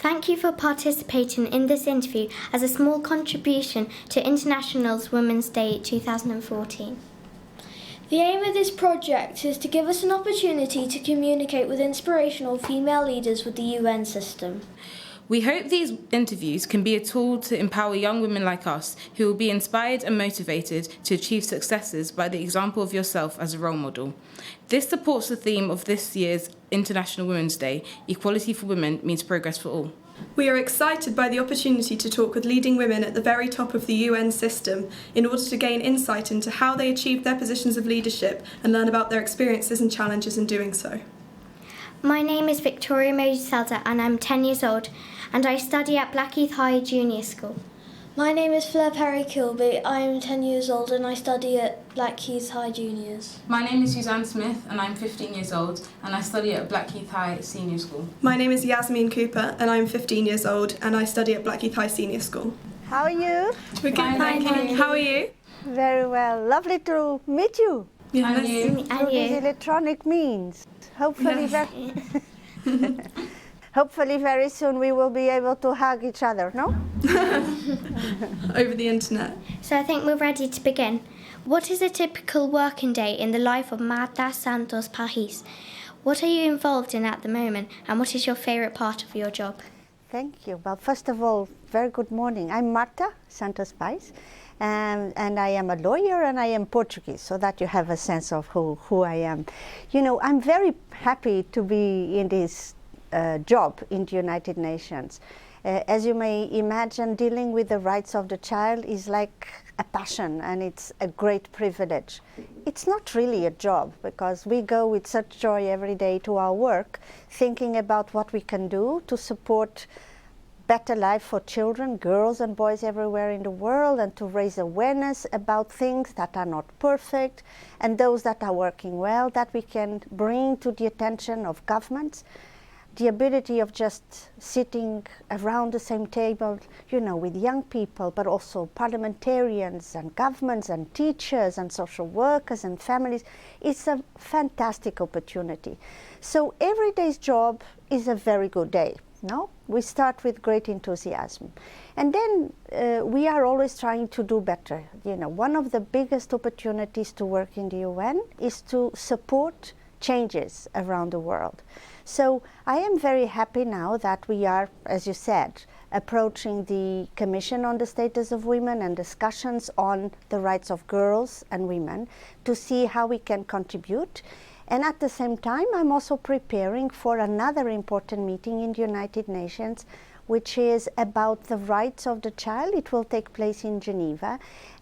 Thank you for participating in this interview as a small contribution to International Women's Day 2014. The aim of this project is to give us an opportunity to communicate with inspirational female leaders with the UN system. We hope these interviews can be a tool to empower young women like us who will be inspired and motivated to achieve successes by the example of yourself as a role model. This supports the theme of this year's International Women's Day, Equality for Women means progress for all. We are excited by the opportunity to talk with leading women at the very top of the UN system in order to gain insight into how they achieved their positions of leadership and learn about their experiences and challenges in doing so. My name is Victoria Moselda and I'm 10 years old and I study at Blackheath High Junior School. My name is Fleur Perry-Kilby. I am 10 years old and I study at Blackheath High Juniors. My name is Suzanne Smith and I'm 15 years old and I study at Blackheath High Senior School. My name is Yasmin Cooper and I'm 15 years old and I study at Blackheath High Senior School. How are you? We're good, thank you. How are you? Very well. Lovely to meet you. Yeah, And you? Through these electronic means. Hopefully, hopefully very soon we will be able to hug each other, no? Over the internet. So I think we're ready to begin. What is a typical working day in the life of Marta, Santos, Pais? What are you involved in at the moment and what is your favourite part of your job? Thank you. Well, first of all, very good morning. I'm Marta Santos Pais, and I am a lawyer and I am Portuguese, so that you have a sense of who I am. You know, I'm very happy to be in this job in the United Nations. As you may imagine, dealing with the rights of the child is like a passion and it's a great privilege. It's not really a job because we go with such joy every day to our work, thinking about what we can do to support better life for children, girls and boys everywhere in the world, and to raise awareness about things that are not perfect and those that are working well, that we can bring to the attention of governments. The ability of just sitting around the same table, you know, with young people, but also parliamentarians and governments and teachers and social workers and families, it's a fantastic opportunity. So every day's job is a very good day, no? We start with great enthusiasm. And then we are always trying to do better. You know, one of the biggest opportunities to work in the UN is to support changes around the world. So I am very happy now that we are, as you said, approaching the Commission on the Status of Women and discussions on the rights of girls and women to see how we can contribute. And at the same time, I'm also preparing for another important meeting in the United Nations, which is about the rights of the child. It will take place in Geneva.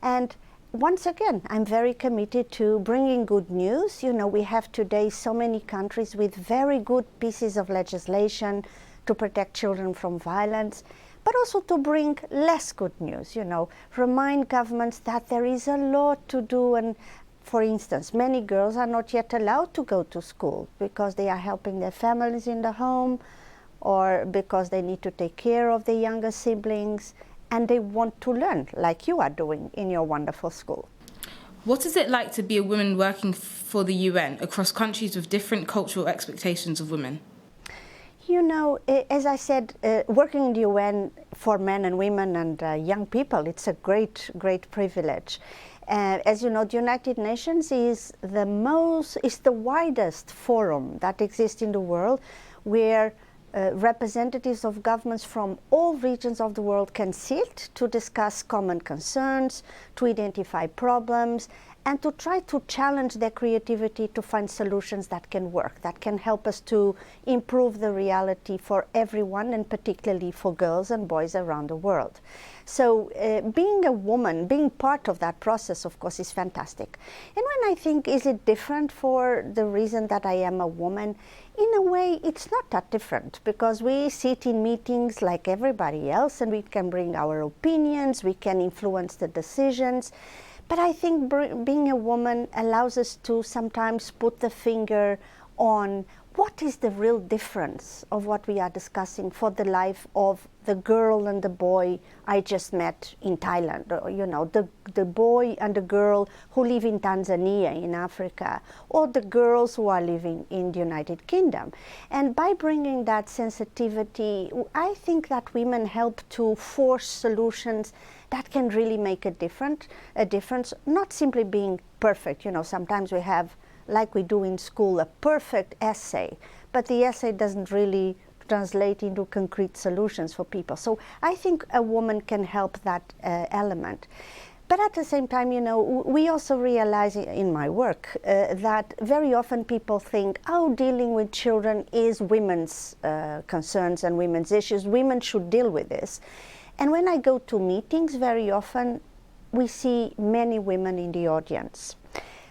And once again, I'm very committed to bringing good news. You know, we have today so many countries with very good pieces of legislation to protect children from violence, but also to bring less good news, you know, remind governments that there is a lot to do. And for instance, many girls are not yet allowed to go to school because they are helping their families in the home or because they need to take care of their younger siblings. And they want to learn, like you are doing in your wonderful school. What is it like to be a woman working for the UN across countries with different cultural expectations of women? You know, as I said, working in the UN for men and women and young people, it's a great, great privilege. As you know, the United Nations is the widest forum that exists in the world where representatives of governments from all regions of the world can sit to discuss common concerns, to identify problems, and to try to challenge their creativity to find solutions that can work, that can help us to improve the reality for everyone, and particularly for girls and boys around the world. So being a woman, being part of that process, of course, is fantastic. And when I think, is it different for the reason that I am a woman? In a way, it's not that different, because we sit in meetings like everybody else and we can bring our opinions, we can influence the decisions. But I think being a woman allows us to sometimes put the finger on what is the real difference of what we are discussing for the life of the girl and the boy I just met in Thailand, or, the boy and the girl who live in Tanzania, in Africa, or the girls who are living in the United Kingdom. And by bringing that sensitivity, I think that women help to force solutions that can really make a difference, not simply being perfect. Sometimes we have, like we do in school, a perfect essay, but the essay doesn't really translate into concrete solutions for people. So I think a woman can help that element. But at the same time, we also realize in my work that very often people think, dealing with children is women's concerns and women's issues. Women should deal with this. And when I go to meetings, very often we see many women in the audience.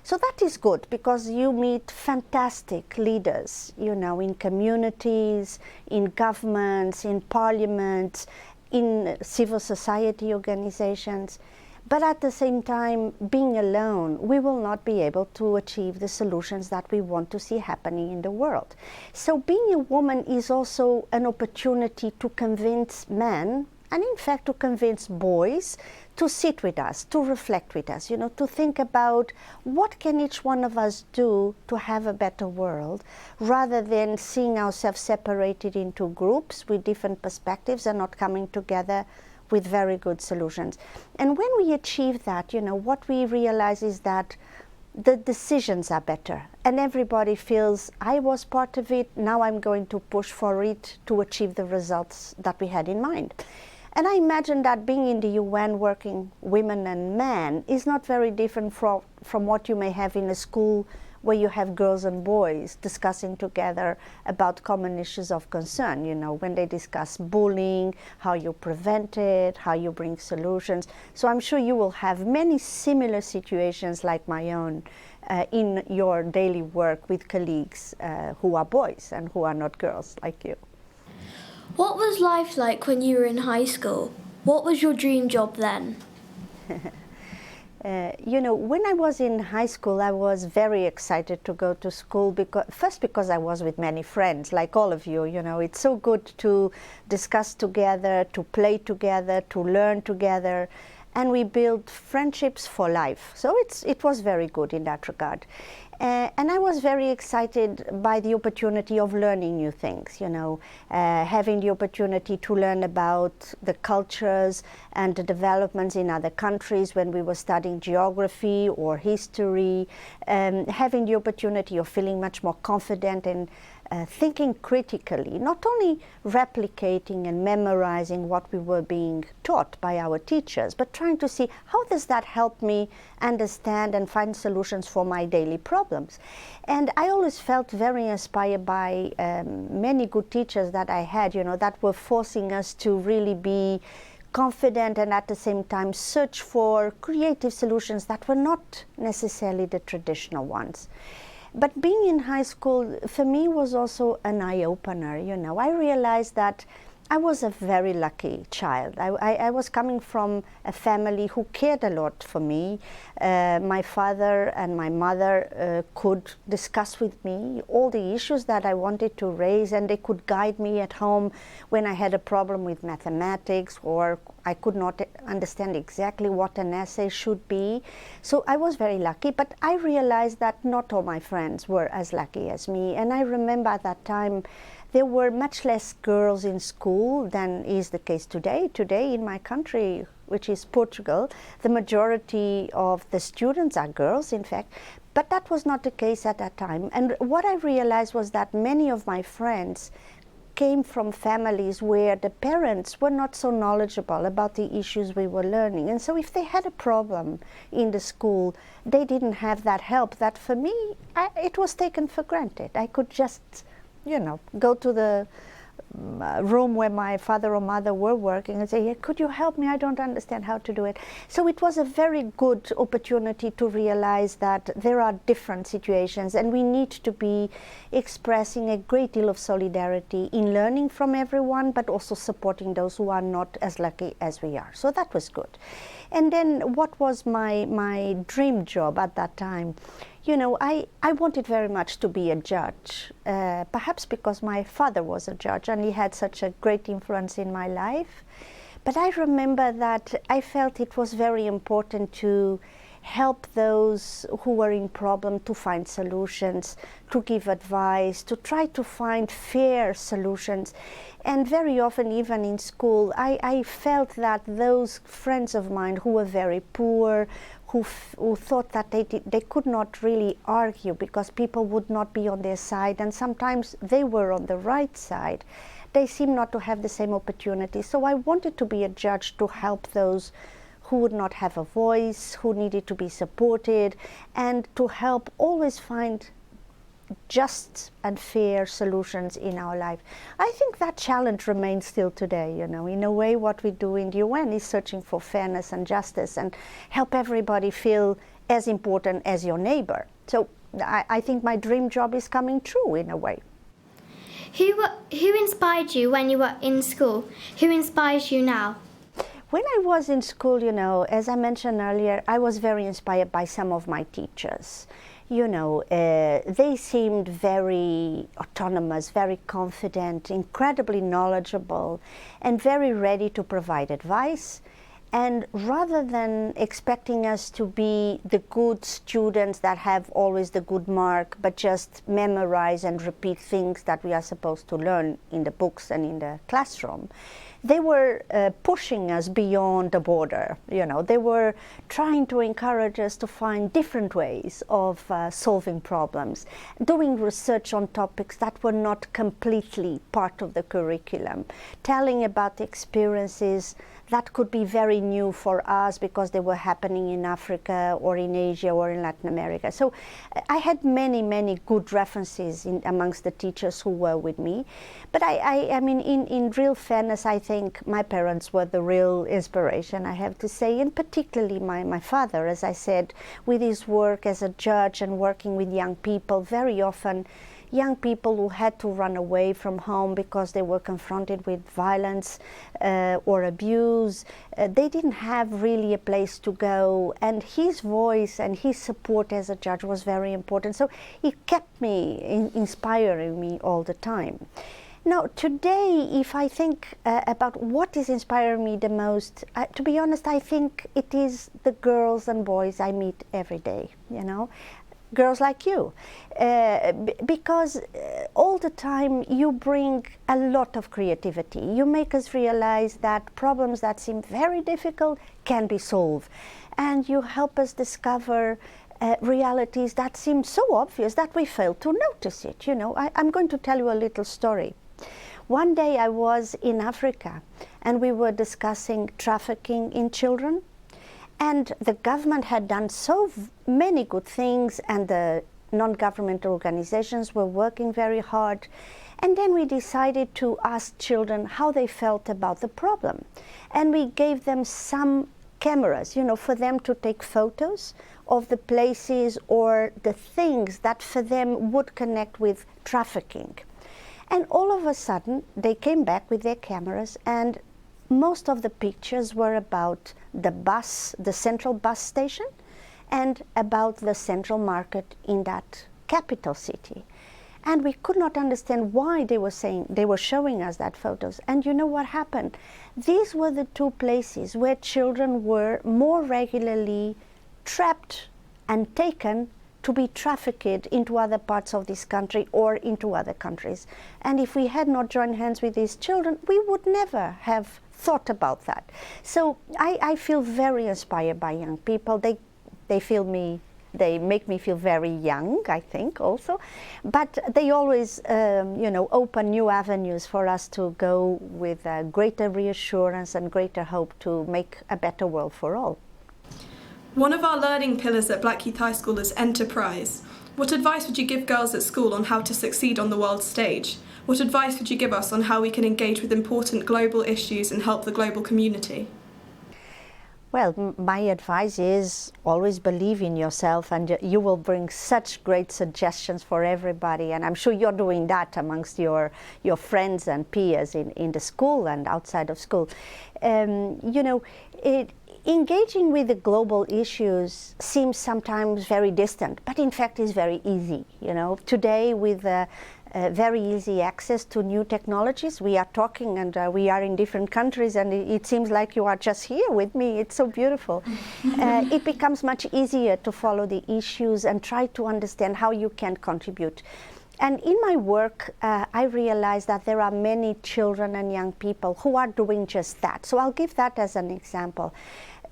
So that is good, because you meet fantastic leaders, in communities, in governments, in parliaments, in civil society organizations. But at the same time, being alone, we will not be able to achieve the solutions that we want to see happening in the world. So being a woman is also an opportunity to convince men, and in fact to convince boys, to sit with us, to reflect with us, to think about what can each one of us do to have a better world, rather than seeing ourselves separated into groups with different perspectives and not coming together with very good solutions. And when we achieve that, what we realize is that the decisions are better, and everybody feels, I was part of it, now I'm going to push for it to achieve the results that we had in mind. And I imagine that being in the UN, working women and men, is not very different from what you may have in a school where you have girls and boys discussing together about common issues of concern, when they discuss bullying, how you prevent it, how you bring solutions. So I'm sure you will have many similar situations like my own in your daily work with colleagues who are boys and who are not girls like you. What was life like when you were in high school? What was your dream job then? When I was in high school, I was very excited to go to school, because I was with many friends, like all of you. It's so good to discuss together, to play together, to learn together, and we build friendships for life. So it was very good in that regard. And I was very excited by the opportunity of learning new things, having the opportunity to learn about the cultures and the developments in other countries when we were studying geography or history, having the opportunity of feeling much more confident and thinking critically, not only replicating and memorizing what we were being taught by our teachers, but trying to see how does that help me understand and find solutions for my daily problems. And I always felt very inspired by many good teachers that I had, that were forcing us to really be confident and at the same time search for creative solutions that were not necessarily the traditional ones. But being in high school, for me, was also an eye-opener. I realized that I was a very lucky child. I was coming from a family who cared a lot for me. My father and my mother could discuss with me all the issues that I wanted to raise, and they could guide me at home when I had a problem with mathematics or I could not understand exactly what an essay should be. So I was very lucky, but I realized that not all my friends were as lucky as me. And I remember at that time, there were much less girls in school than is the case today. Today in my country, which is Portugal, the majority of the students are girls, in fact, but that was not the case at that time. And what I realized was that many of my friends came from families where the parents were not so knowledgeable about the issues we were learning. And so if they had a problem in the school, they didn't have that help. That for me, it was taken for granted. I could just go to the room where my father or mother were working and say, could you help me? I don't understand how to do it. So it was a very good opportunity to realize that there are different situations and we need to be expressing a great deal of solidarity in learning from everyone, but also supporting those who are not as lucky as we are. So that was good. And then what was my dream job at that time? you know, I wanted very much to be a judge, perhaps because my father was a judge and he had such a great influence in my life. But I remember that I felt it was very important to help those who were in problem to find solutions, to give advice, to try to find fair solutions. And very often, even in school, I felt that those friends of mine who were very poor, who thought that they could not really argue because people would not be on their side, and sometimes they were on the right side, they seemed not to have the same opportunity. So I wanted to be a judge to help those who would not have a voice, who needed to be supported, and to help always find just and fair solutions in our life. I think that challenge remains still today, you know. In a way, what we do in the UN is searching for fairness and justice and help everybody feel as important as your neighbor. So I think my dream job is coming true in a way. Who inspired you when you were in school? Who inspires you now? When I was in school, you know, as I mentioned earlier, I was very inspired by some of my teachers. You know, they seemed very autonomous, very confident, incredibly knowledgeable, and very ready to provide advice. And rather than expecting us to be the good students that have always the good mark, but just memorize and repeat things that we are supposed to learn in the books and in the classroom, they were pushing us beyond the border. You know, they were trying to encourage us to find different ways of solving problems, doing research on topics that were not completely part of the curriculum, telling about experiences that could be very new for us because they were happening in Africa or in Asia or in Latin America. So I had many, many good references amongst the teachers who were with me. But I mean, in real fairness, I think my parents were the real inspiration, I have to say, and particularly my father, as I said, with his work as a judge and working with young people, very often young people who had to run away from home because they were confronted with violence or abuse. They didn't have really a place to go, and his voice and his support as a judge was very important. So he kept me inspiring me all the time. Now, today, if I think about what is inspiring me the most, to be honest, I think it is the girls and boys I meet every day, you know. Girls like you, because all the time you bring a lot of creativity. You make us realize that problems that seem very difficult can be solved, and you help us discover realities that seem so obvious that we fail to notice it. You know, I'm going to tell you a little story. One day I was in Africa and we were discussing trafficking in children. And the government had done so many good things, and the non-governmental organizations were working very hard. And then we decided to ask children how they felt about the problem. And we gave them some cameras, you know, for them to take photos of the places or the things that for them would connect with trafficking. And all of a sudden, they came back with their cameras, and most of the pictures were about the central bus station, and about the central market in that capital city. And we could not understand why they were showing us that photos. And you know what happened? These were the two places where children were more regularly trapped and taken to be trafficked into other parts of this country or into other countries. And if we had not joined hands with these children, we would never have thought about that. So I feel very inspired by young people. They make me feel very young, I think, also. But they always, open new avenues for us to go with greater reassurance and greater hope to make a better world for all. One of our learning pillars at Blackheath High School is enterprise. What advice would you give girls at school on how to succeed on the world stage? What advice would you give us on how we can engage with important global issues and help the global community? Well, my advice is always believe in yourself, and you will bring such great suggestions for everybody. And I'm sure you're doing that amongst your friends and peers in the school and outside of school. Engaging with the global issues seems sometimes very distant, but in fact is very easy. You know, today with very easy access to new technologies, we are talking and we are in different countries, and it seems like you are just here with me. It's so beautiful. It becomes much easier to follow the issues and try to understand how you can contribute. And in my work, I realize that there are many children and young people who are doing just that. So I'll give that as an example.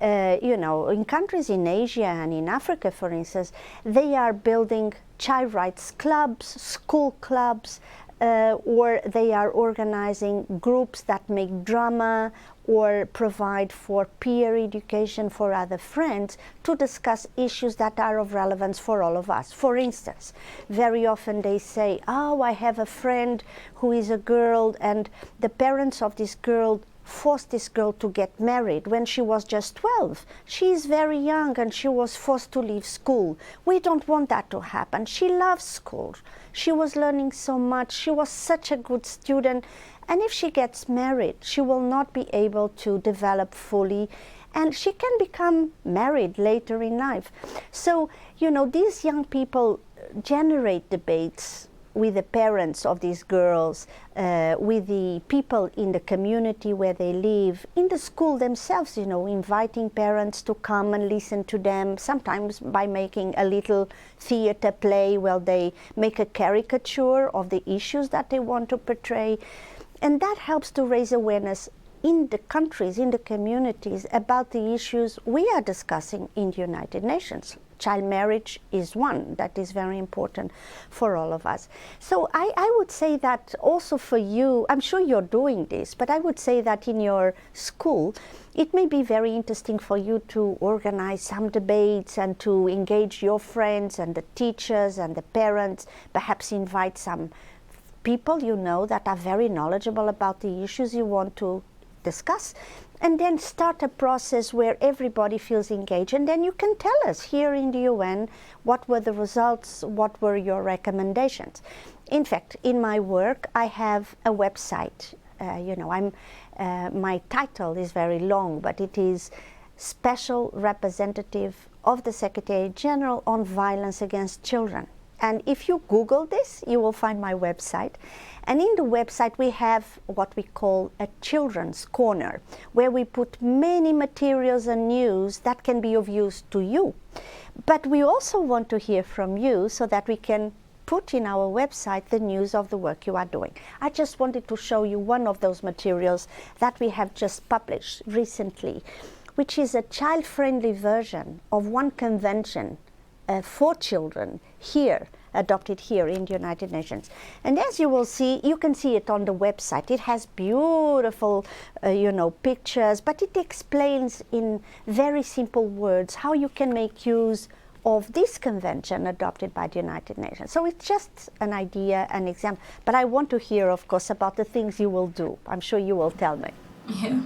You know, in countries in Asia and in Africa, for instance, they are building child rights clubs, school clubs, or they are organizing groups that make drama or provide for peer education for other friends to discuss issues that are of relevance for all of us. For instance, very often they say, oh, I have a friend who is a girl, and the parents of this girl forced this girl to get married when she was just 12. She is very young and she was forced to leave school. We don't want that to happen. She loves school. She was learning so much. She was such a good student. And if she gets married, she will not be able to develop fully, and she can become married later in life. So, you know, these young people generate debates with the parents of these girls, with the people in the community where they live, in the school themselves, you know, inviting parents to come and listen to them, sometimes by making a little theater play where they make a caricature of the issues that they want to portray. And that helps to raise awareness in the countries, in the communities, about the issues we are discussing in the United Nations. Child marriage is one that is very important for all of us. So I would say that also for you, I'm sure you're doing this, but I would say that in your school, it may be very interesting for you to organize some debates and to engage your friends and the teachers and the parents, perhaps invite some people you know that are very knowledgeable about the issues you want to discuss, and then start a process where everybody feels engaged, and then you can tell us here in the UN what were the results, what were your recommendations. In fact, in my work I have a website. You know, my title is very long, but it is Special Representative of the Secretary General on Violence Against Children. And if you Google this, you will find my website. And in the website, we have what we call a children's corner, where we put many materials and news that can be of use to you. But we also want to hear from you so that we can put in our website the news of the work you are doing. I just wanted to show you one of those materials that we have just published recently, which is a child-friendly version of one convention for children here, adopted here in the United Nations. And as you will see, you can see it on the website. It has beautiful, you know, pictures, but it explains in very simple words how you can make use of this convention adopted by the United Nations. So it's just an idea, an example. But I want to hear, of course, about the things you will do. I'm sure you will tell me. Yeah.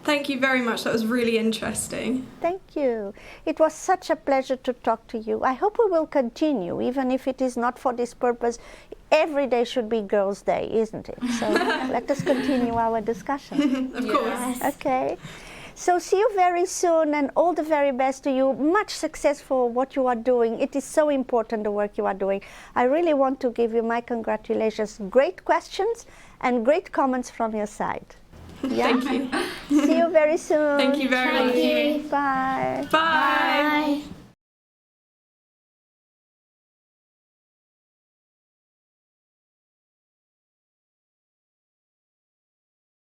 Thank you very much. That was really interesting. Thank you. It was such a pleasure to talk to you. I hope we will continue, even if it is not for this purpose. Every day should be Girls' Day, isn't it? So let us continue our discussion. Of course. Okay. So see you very soon, and all the very best to you. Much success for what you are doing. It is so important, the work you are doing. I really want to give you my congratulations. Great questions and great comments from your side. Yeah? Thank you. See you very soon. Thank you very much. Bye. Bye.